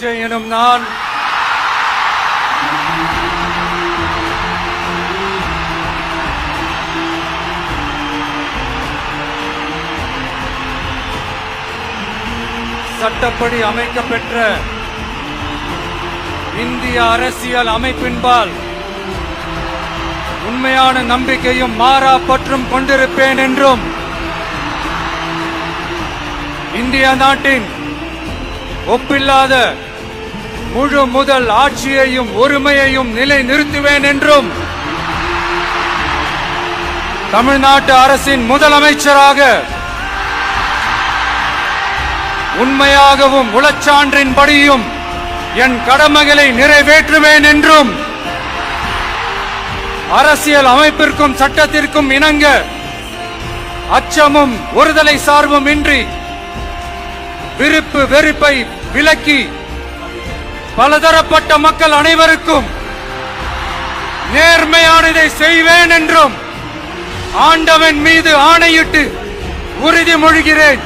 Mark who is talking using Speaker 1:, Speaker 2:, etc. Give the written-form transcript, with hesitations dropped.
Speaker 1: விஜய் எனும் நான் சட்டப்படி அமைக்கப்பெற்ற இந்திய அரசியல் அமைப்பின்பால் உண்மையான நம்பிக்கையும் மாறா பற்றும் கொண்டிருப்பேன் என்றும் இந்திய நாட்டின் ஒப்பில்லாத முழு முதல் ஆட்சியையும் ஒருமையையும் நிலை நிறுத்துவேன் என்றும் தமிழ்நாட்டு அரசின் முதலமைச்சராக உண்மையாகவும் உளச்சான்றின்படியும் என் கடமைகளை நிறைவேற்றுவேன் என்றும் அரசியல் அமைப்பிற்கும் சட்டத்திற்கும் இணங்க அச்சமும் ஒருதலை சார்பும் இன்றி விருப்பு வெறுப்பை விலக்கி பலதரப்பட்ட மக்கள் அனைவருக்கும் நேர்மையானதை செய்வேன் என்றும் ஆண்டவன் மீது ஆணையிட்டு உறுதிமொழிகிறேன்.